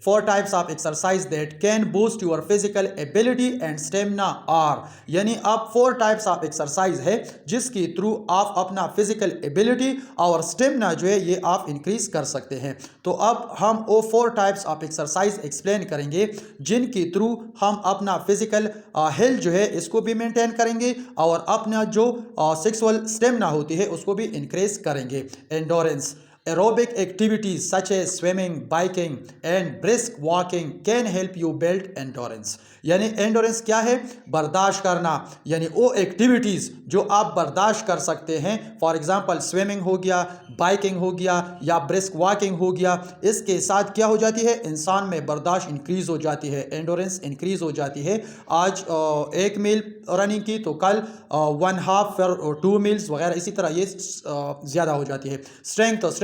4 types of exercise that can boost your physical ability and stamina are, यानी अब 4 types of exercise है जिसके through आप अपना फिजिकल एबिलिटी और स्टेमिना जो है ये आप इंक्रीज कर सकते हैं। तो अब हम वो 4 types of exercise एक्सप्लेन करेंगे जिनके थ्रू हम अपना फिजिकल हेल्थ जो है इसको भी मेंटेन करेंगे और अपना जो सेक्सुअल स्टेमिना होती है उसको भी इंक्रीज करेंगे। Endurance Aerobic activities such as swimming, biking and brisk walking can help you build endurance। यानी एंडोरेंस क्या है? बर्दाश्त करना, यानी वो एक्टिविटीज़ जो आप बर्दाश्त कर सकते हैं। फॉर एग्जांपल स्विमिंग हो गया, बाइकिंग हो गया या ब्रिस्क वॉकिंग हो गया। इसके साथ क्या हो जाती है? इंसान में बर्दाश्त इंक्रीज़ हो जाती है, एंडोरेंस इंक्रीज़ हो जाती है। आज 1 मील रनिंग की तो कल 1/2 फिर 2 मील्स वगैरह, इसी तरह ये ज़्यादा हो जाती है।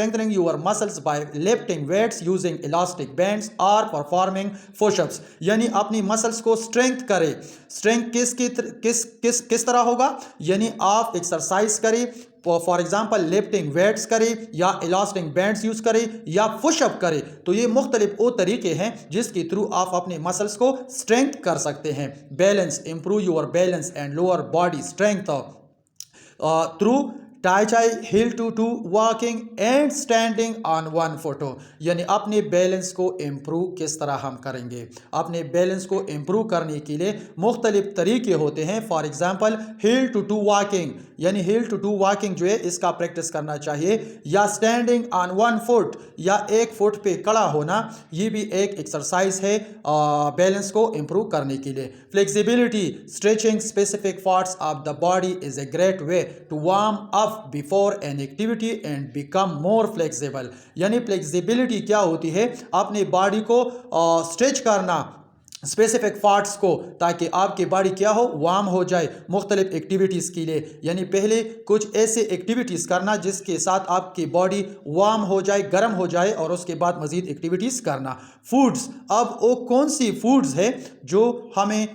Strengthening your muscles by lifting weights using elastic bands or performing push-ups, यानी अपनी मसल्स को स्ट्रेंथ करे। स्ट्रेंथ किस तरह होगा? यानी आप एक्सरसाइज करें, फॉर एग्जाम्पल लिफ्टिंग वेट्स करें या इलास्टिक बैंड्स यूज करें या पुशअप करें। तो ये मुख्तलिफ वो तरीके हैं जिसके थ्रू आप अपने मसल्स को स्ट्रेंथ कर सकते हैं। Balance, improve your balance and lower body strength through tai chi heel to walking and standing on 1 foot, यानी अपने बैलेंस को इम्प्रूव किस तरह हम करेंगे? अपने बैलेंस को इम्प्रूव करने के लिए मुख्तलिफ तरीके होते हैं। For example heel to walking, यानी हील टू वॉकिंग जो है इसका प्रैक्टिस करना चाहिए, या स्टैंडिंग ऑन 1 foot या 1 फुट पे खड़ा होना, ये भी एक एक्सरसाइज है बैलेंस को इम्प्रूव करने के लिए। Flexibility, stretching specific parts of the body is a great way to warm up before an activity and become more flexible, यानी फ्लेक्सिबिलिटी क्या होती है? अपनी बॉडी को स्ट्रेच करना स्पेसिफिक पार्ट्स को, ताकि आपकी बॉडी क्या हो? वार्म हो जाए मुख्तलिफ एक्टिविटीज़ के लिए। यानी पहले कुछ ऐसे एक्टिविटीज़ करना जिसके साथ आपकी बॉडी वार्म हो जाए, गर्म हो जाए, और उसके बाद मज़ीद एक्टिविटीज़ करना। फूड्स, अब वो कौन सी फूड्स है जो हमें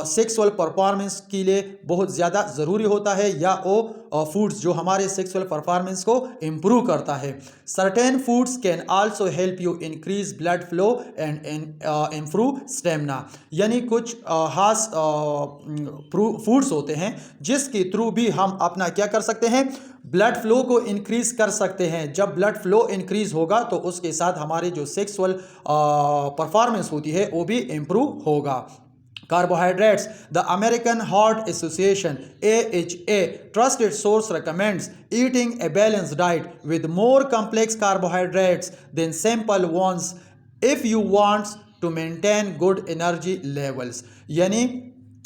सेक्सुअल परफॉर्मेंस के लिए बहुत ज़्यादा ज़रूरी होता है, या वो फूड्स जो हमारे सेक्सुअल परफॉर्मेंस को इम्प्रूव करता है। Certain foods can also help you increase blood flow and improve stamina, यानी कुछ खास फूड्स होते हैं जिसके थ्रू भी हम अपना क्या कर सकते हैं? ब्लड फ्लो को इंक्रीज कर सकते हैं। जब ब्लड फ्लो इंक्रीज होगा तो उसके साथ हमारी जो सेक्सुअल परफॉर्मेंस होती है वो भी इम्प्रूव होगा। Carbohydrates, the American Heart Association AHA trusted source recommends eating a balanced diet with more complex carbohydrates than simple ones if you want to maintain good energy levels, यानी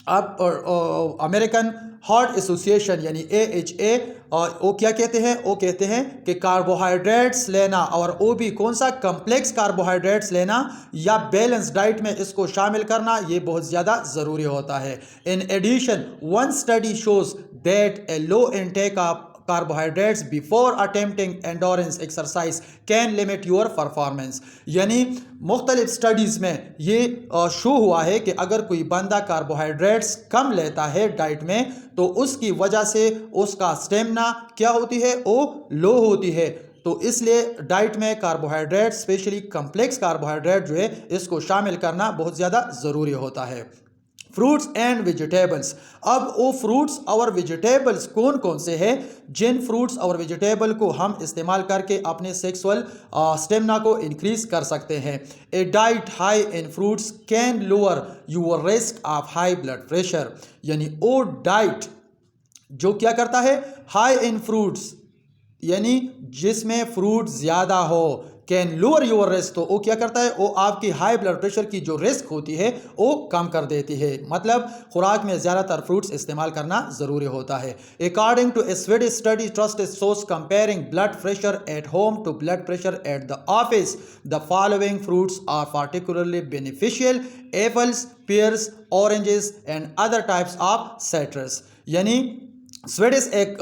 अब American heart association यानी AHA वो क्या कहते हैं? वो कहते हैं कि कार्बोहाइड्रेट्स लेना, और वो भी कौन सा? कम्प्लेक्स कार्बोहाइड्रेट्स लेना या बैलेंस डाइट में इसको शामिल करना, ये बहुत ज़्यादा ज़रूरी होता है। In addition, one study shows that a low intake of carbohydrates before attempting endurance exercise can limit your performance, यानी मुख्तलिफ स्टडीज़ में ये शो हुआ है कि अगर कोई बंदा कार्बोहाइड्रेट्स कम लेता है डाइट में तो उसकी वजह से उसका स्टेमिना क्या होती है? वो लो होती है। तो इसलिए डाइट में कार्बोहाइड्रेट, स्पेशली कम्प्लेक्स कार्बोहाइड्रेट जो है इसको शामिल करना बहुत ज़्यादा ज़रूरी होता है। फ्रूट्स एंड वेजिटेबल्स, अब वो फ्रूट्स और वेजिटेबल्स कौन कौन से हैं जिन फ्रूट्स और वेजिटेबल को हम इस्तेमाल करके अपने सेक्सुअल स्टेमिना को इंक्रीज कर सकते हैं। A diet high in fruits can lower your risk of high blood pressure, यानी वो डाइट जो क्या करता है? हाई इन फ्रूट्स, यानी जिसमें फ्रूट ज़्यादा हो, कैन लोअर योर रिस्क, तो वो क्या करता है? वो आपकी हाई ब्लड प्रेशर की जो रिस्क होती है वो कम कर देती है। मतलब खुराक में ज़्यादातर फ्रूट्स इस्तेमाल करना ज़रूरी होता है। According to a Swedish study trust source comparing blood pressure at home to blood pressure at the office, the following fruits are particularly beneficial: apples, pears, oranges and other types of citrus, यानी Swedish एक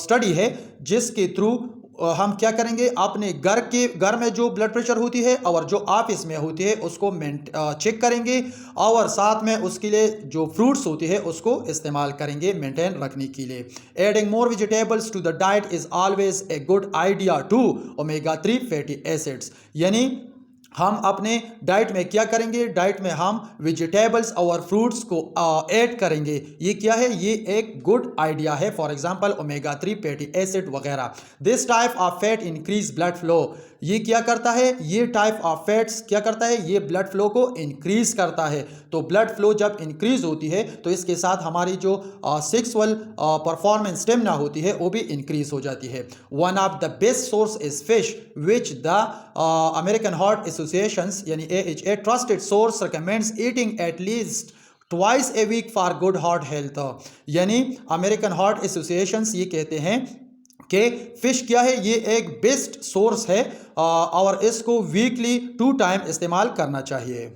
study है जिसके through हम क्या करेंगे? अपने घर में जो ब्लड प्रेशर होती है और जो ऑफिस में होती है उसको चेक करेंगे, और साथ में उसके लिए जो फ्रूट्स होती है उसको इस्तेमाल करेंगे मेंटेन रखने के लिए। Adding more vegetables to the diet is always a good idea to omega 3 fatty acids, यानी हम अपने डाइट में क्या करेंगे, डाइट में हम वेजिटेबल्स और फ्रूट्स को ऐड करेंगे। ये क्या है, ये एक गुड आइडिया है। For example omega 3 fatty acid वगैरह। This type of fat increase blood flow. ये क्या करता है, ये टाइप ऑफ फैट्स क्या करता है, ये ब्लड फ्लो को इंक्रीज करता है। तो ब्लड फ्लो जब इंक्रीज होती है तो इसके साथ हमारी जो सेक्सुअल परफॉर्मेंस स्टेमिना होती है वो भी इंक्रीज हो जाती है। One of the best source is fish which the American Heart Associations यानी AHA trusted source recommends eating at least twice a week for good heart health. यानी अमेरिकन हार्ट एसोसिएशंस ये कहते हैं कि फिश क्या है, ये एक बेस्ट सोर्स है और इसको वीकली 2 टाइम इस्तेमाल करना चाहिए।